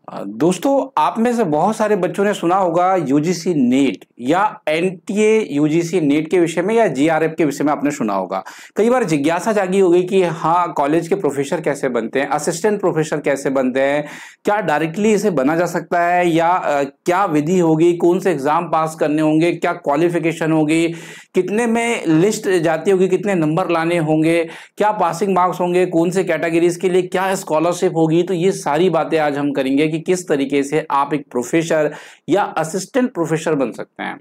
दोस्तों, आप में से बहुत सारे बच्चों ने सुना होगा यूजीसी नेट या एनटीए यूजीसी नेट के विषय में या जीआरएफ के विषय में आपने सुना होगा। कई बार जिज्ञासा जागी होगी कि हाँ, कॉलेज के प्रोफेसर कैसे बनते हैं, असिस्टेंट प्रोफेसर कैसे बनते हैं, क्या डायरेक्टली इसे बना जा सकता है या क्या विधि होगी, कौन से एग्जाम पास करने होंगे, क्या क्वालिफिकेशन होगी, कितने में लिस्ट जाती होगी, कितने नंबर लाने होंगे, क्या पासिंग मार्क्स होंगे, कौन से कैटेगरीज के लिए क्या स्कॉलरशिप होगी। तो ये सारी बातें आज हम करेंगे कि किस तरीके से आप एक प्रोफेसर या असिस्टेंट प्रोफेसर बन सकते हैं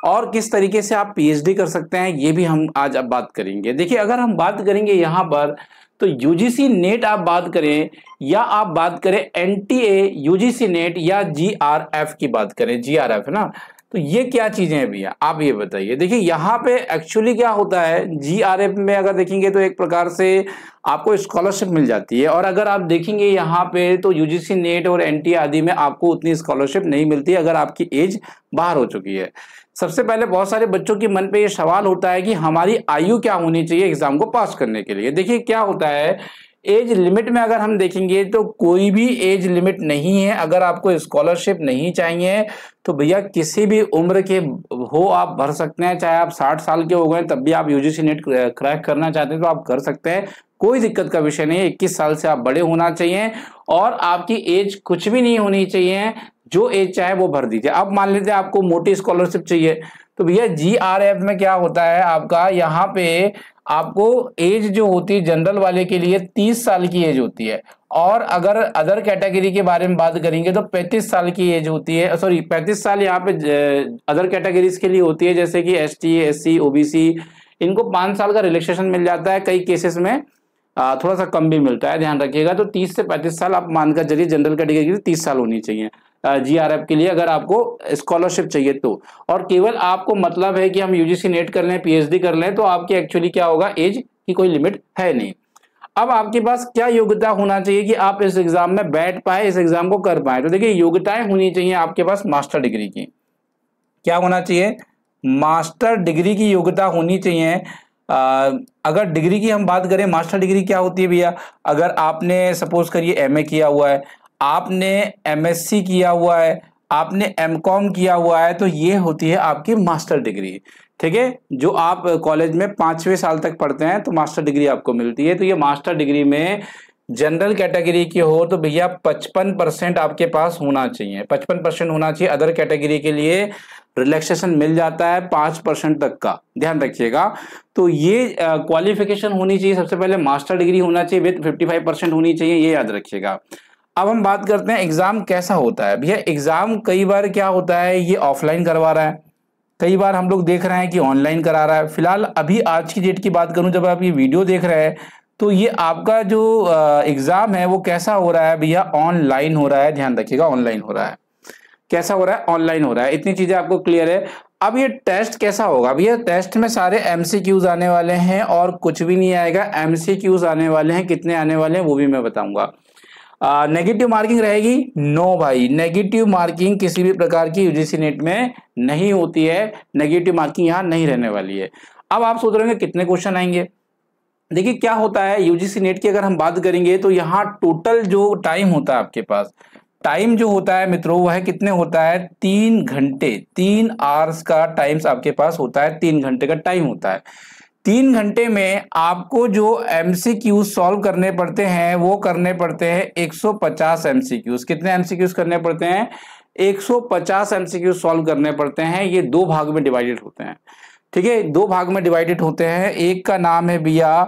और किस तरीके से आप पीएचडी कर सकते हैं, ये भी हम आज अब बात करेंगे। देखिए, अगर हम बात करेंगे यहां पर तो यूजीसी नेट आप बात करें या आप बात करें एनटीए यूजीसी नेट या जीआरएफ की बात करें, जीआरएफ है ना, तो ये क्या चीजें हैं भैया, आप ये बताइए। देखिए, यहाँ पे एक्चुअली क्या होता है, जीआरएफ में अगर देखेंगे तो एक प्रकार से आपको स्कॉलरशिप मिल जाती है, और अगर आप देखेंगे यहाँ पे तो यूजीसी नेट और एनटीए आदि में आपको उतनी स्कॉलरशिप नहीं मिलती अगर आपकी एज बाहर हो चुकी है। सबसे पहले बहुत सारे बच्चों के मन पे ये सवाल होता है कि हमारी आयु क्या होनी चाहिए एग्जाम को पास करने के लिए। देखिए, क्या होता है, एज लिमिट में अगर हम देखेंगे तो कोई भी एज लिमिट नहीं है। अगर आपको स्कॉलरशिप नहीं चाहिए तो भैया किसी भी उम्र के हो आप भर सकते हैं, चाहे आप 60 साल के हो गए तब भी आप यूजीसी नेट क्रैक करना चाहते हैं तो आप कर सकते हैं, कोई दिक्कत का विषय नहीं है। 21 साल से आप बड़े होना चाहिए और आपकी एज कुछ भी नहीं होनी चाहिए, जो एज चाहे वो भर दीजिए। अब मान लेते हैं आपको मोटी स्कॉलरशिप चाहिए तो भैया जीआरएफ में क्या होता है, आपका यहाँ पे आपको एज जो होती है जनरल वाले के लिए 30 साल की एज होती है, और अगर अदर कैटेगरी के बारे में बात करेंगे तो 35 साल की एज होती है। सॉरी, 35 साल यहाँ पे अदर कैटेगरीज के लिए होती है, जैसे कि एसटी, एससी, ओबीसी, इनको 5 साल का रिलैक्सेशन मिल जाता है। कई केसेस में थोड़ा सा कम भी मिलता है, ध्यान रखिएगा। तो 30 से 35 साल आप मानकर चलिए, जनरल कैटेगरी के लिए 30 साल होनी चाहिए जीआरएफ के लिए अगर आपको स्कॉलरशिप चाहिए तो। और केवल आपको मतलब है कि हम यूजीसी नेट कर लें, पीएचडी कर लें, तो आपकी एक्चुअली क्या होगा, एज की कोई लिमिट है नहीं। अब आपके पास क्या योग्यता होना चाहिए कि आप इस एग्जाम में बैठ पाए, इस एग्जाम को कर पाए। तो देखिए, योग्यताएं होनी चाहिए आपके पास मास्टर डिग्री की। क्या होना चाहिए, मास्टर डिग्री की योग्यता होनी चाहिए। अगर डिग्री की हम बात करें, मास्टर डिग्री क्या होती है भैया, अगर आपने सपोज करिए एमए किया हुआ है, आपने एमएससी किया हुआ है, आपने एमकॉम किया हुआ है, तो ये होती है आपकी मास्टर डिग्री। ठीक है, जो आप कॉलेज में 5वें साल तक पढ़ते हैं तो मास्टर डिग्री आपको मिलती है। तो ये मास्टर डिग्री में जनरल कैटेगरी की हो तो भैया 55% आपके पास होना चाहिए, 55% होना चाहिए। अदर कैटेगरी के लिए रिलैक्सेशन मिल जाता है 5% तक का, ध्यान रखिएगा। तो ये क्वालिफिकेशन होनी चाहिए, सबसे पहले मास्टर डिग्री होना चाहिए विद 55% होनी चाहिए, ये याद रखिएगा। अब हम बात करते हैं एग्जाम कैसा होता है। भैया, एग्जाम कई बार क्या होता है, ये ऑफलाइन करवा रहा है, कई बार हम लोग देख रहे हैं कि ऑनलाइन करा रहा है। फिलहाल अभी आज की डेट की बात करूं, जब आप ये वीडियो देख रहे हैं तो ये आपका जो एग्जाम है वो कैसा हो रहा है भैया, ऑनलाइन हो रहा है। ध्यान रखिएगा, ऑनलाइन हो रहा है। कैसा हो रहा है, ऑनलाइन हो रहा है। इतनी चीजें आपको क्लियर है। अब ये टेस्ट कैसा होगा भैया, टेस्ट में सारे एमसीक्यूज आने वाले हैं और कुछ भी नहीं आएगा। एमसीक्यूज आने वाले हैं, कितने आने वाले हैं वो भी मैं बताऊंगा। नेगेटिव मार्किंग रहेगी? नो भाई, नेगेटिव मार्किंग किसी भी प्रकार की यूजीसी नेट में नहीं होती है, नेगेटिव मार्किंग यहाँ नहीं रहने वाली है। अब आप सोच रहे हैं कितने क्वेश्चन आएंगे। देखिए, क्या होता है यूजीसी नेट की अगर हम बात करेंगे तो यहाँ टोटल जो टाइम होता है आपके पास, टाइम जो होता है मित्रों वह कितने होता है, 3 घंटे, 3 आवर्स का टाइम्स आपके पास होता है, 3 घंटे का टाइम होता है। 3 घंटे में आपको जो एमसीक्यूज सॉल्व करने पड़ते हैं वो करने पड़ते हैं 150 एमसीक्यूज। कितने एमसीक्यूज करने पड़ते हैं, 150 एमसीक्यूज सॉल्व करने पड़ते हैं। ये 2 भाग में डिवाइडेड होते हैं। ठीक है, 2 भाग में डिवाइडेड होते हैं। एक का नाम है भैया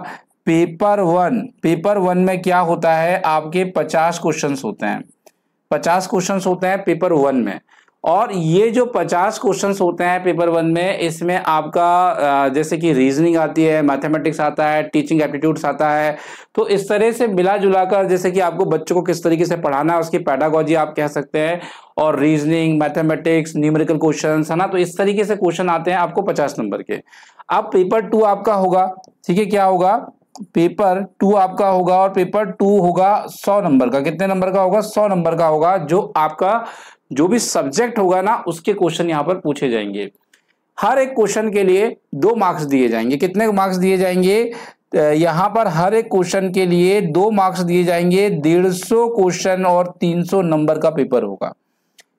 पेपर 1। पेपर 1 में क्या होता है, आपके 50 क्वेश्चंस होते हैं, 50 क्वेश्चंस होते हैं पेपर 1 में। और ये जो 50 क्वेश्चंस होते हैं पेपर 1 में, इसमें आपका जैसे कि रीजनिंग आती है, मैथमेटिक्स आता है, टीचिंग एप्टीट्यूड्स आता है। तो इस तरह से मिला जुला कर, जैसे कि आपको बच्चों को किस तरीके से पढ़ाना है उसकी पैडागोजी आप कह सकते हैं, और रीजनिंग, मैथमेटिक्स, न्यूमेरिकल क्वेश्चंस है ना, तो इस तरीके से क्वेश्चन आते हैं आपको 50 नंबर के। अब पेपर 2 आपका होगा, ठीक है, क्या होगा, पेपर 2 आपका होगा, और पेपर 2 होगा 100 नंबर का। कितने नंबर का होगा, 100 नंबर का होगा। जो आपका जो भी सब्जेक्ट होगा ना उसके क्वेश्चन यहाँ पर पूछे जाएंगे। हर एक क्वेश्चन के लिए 2 मार्क्स दिए जाएंगे। कितने मार्क्स दिए जाएंगे? यहां पर हर एक क्वेश्चन के लिए 2 मार्क्स दिए जाएंगे। 150 क्वेश्चन और 300 नंबर का पेपर होगा।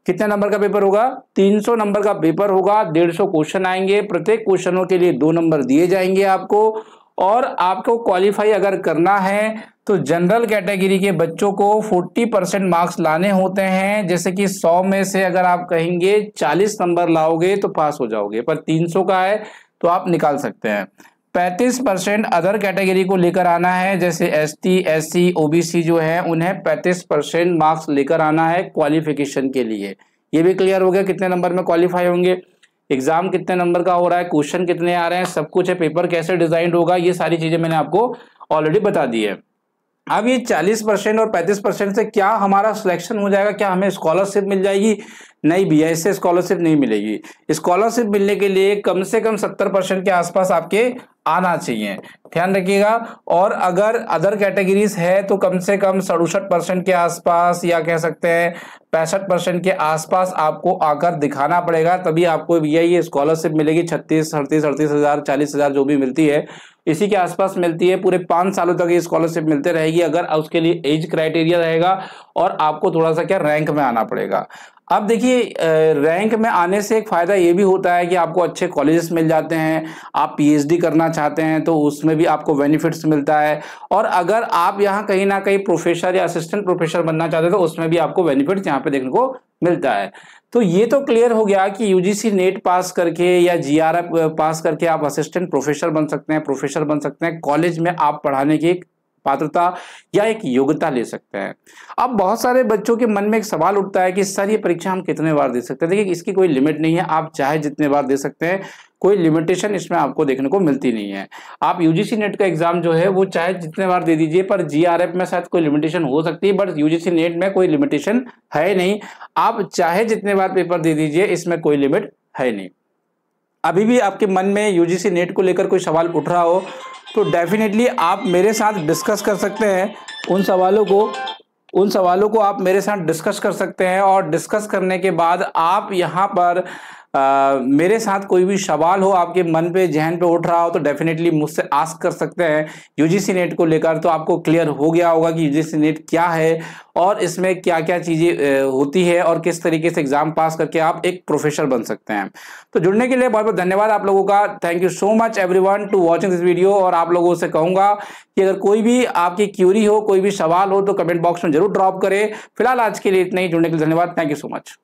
कितने नंबर का पेपर होगा? 300 नंबर का पेपर होगा। 150 क्वेश्चन आएंगे, प्रत्येक क्वेश्चनों के लिए 2 नंबर दिए जाएंगे आपको। और आपको क्वालिफाई अगर करना है तो जनरल कैटेगरी के बच्चों को 40% मार्क्स लाने होते हैं। जैसे कि 100 में से अगर आप कहेंगे 40 नंबर लाओगे तो पास हो जाओगे, पर 300 का है तो आप निकाल सकते हैं। 35% अदर कैटेगरी को लेकर आना है, जैसे एसटी, एससी, ओबीसी जो है उन्हें 35% मार्क्स लेकर आना है क्वालिफिकेशन के लिए। ये भी क्लियर हो गया कितने नंबर में क्वालिफाई होंगे, एग्जाम कितने नंबर का हो रहा है, क्वेश्चन कितने आ रहे हैं, सब कुछ है, पेपर कैसे डिजाइन होगा, ये सारी चीजें मैंने आपको ऑलरेडी बता दी है। अब ये 40% और 35% से क्या हमारा सिलेक्शन हो जाएगा, क्या हमें स्कॉलरशिप मिल जाएगी? नहीं भैया, इससे स्कॉलरशिप नहीं मिलेगी। स्कॉलरशिप मिलने के लिए कम से कम 70% के आसपास आपके आना चाहिए, ध्यान रखिएगा। और अगर अदर कैटेगरीज है तो कम से कम 67% के आसपास, या कह सकते हैं 65% के आसपास आपको आकर दिखाना पड़ेगा, तभी आपको भैया ये स्कॉलरशिप मिलेगी। 36, 38, 38,000, 40,000 जो भी मिलती है इसी के आसपास मिलती है। पूरे 5 सालों तक ये स्कॉलरशिप मिलते रहेगी, अगर उसके लिए एज क्राइटेरिया रहेगा और आपको थोड़ा सा क्या रैंक में आना पड़ेगा। अब देखिए, रैंक में आने से एक फायदा ये भी होता है कि आपको अच्छे कॉलेजेस मिल जाते हैं। आप पीएचडी करना चाहते हैं तो उसमें भी आपको बेनिफिट्स मिलता है। और अगर आप यहाँ कहीं ना कहीं प्रोफेसर या असिस्टेंट प्रोफेसर बनना चाहते हैं तो उसमें भी आपको बेनिफिट्स यहाँ पे देखने को मिलता है। तो ये तो क्लियर हो गया कि यूजीसी नेट पास करके या जीआरएफ पास करके आप असिस्टेंट प्रोफेसर बन सकते हैं, प्रोफेसर बन सकते हैं, कॉलेज में आप पढ़ाने की एक पात्रता या एक योग्यता ले सकते हैं। अब बहुत सारे बच्चों के मन में एक सवाल उठता है कि सर ये परीक्षा हम कितने बार दे सकते हैं? देखिए, इसकी कोई लिमिट नहीं है, आप चाहे जितने बार दे सकते हैं, कोई लिमिटेशन इसमें आपको देखने को मिलती नहीं है। आप यूजीसी नेट का एग्जाम जो है वो चाहे जितने बार दे दीजिए, पर जीआरएफ में शायद कोई लिमिटेशन हो सकती है, बट यूजीसी नेट में कोई लिमिटेशन है नहीं। आप चाहे जितने बार पेपर दे दीजिए, इसमें कोई लिमिट है नहीं। अभी भी आपके मन में यूजीसी नेट को लेकर कोई सवाल उठ रहा हो तो डेफिनेटली आप मेरे साथ डिस्कस कर सकते हैं। उन सवालों को आप मेरे साथ डिस्कस कर सकते हैं, और डिस्कस करने के बाद आप यहाँ पर मेरे साथ कोई भी सवाल हो आपके मन पे, जहन पे उठ रहा हो, तो डेफिनेटली मुझसे आस्क कर सकते हैं यूजीसी नेट को लेकर। तो आपको क्लियर हो गया होगा कि यूजीसी नेट क्या है और इसमें क्या क्या चीजें होती है और किस तरीके से एग्जाम पास करके आप एक प्रोफेसर बन सकते हैं। तो जुड़ने के लिए बहुत बहुत धन्यवाद आप लोगों का। Thank you so much everyone to watching this video. और आप लोगों से कहूंगा कि अगर कोई भी आपकी क्यूरी हो, कोई भी सवाल हो, तो कमेंट बॉक्स में जरूर ड्रॉप करें। फिलहाल आज के लिए इतना ही। जुड़ने के लिए धन्यवाद। Thank you so much.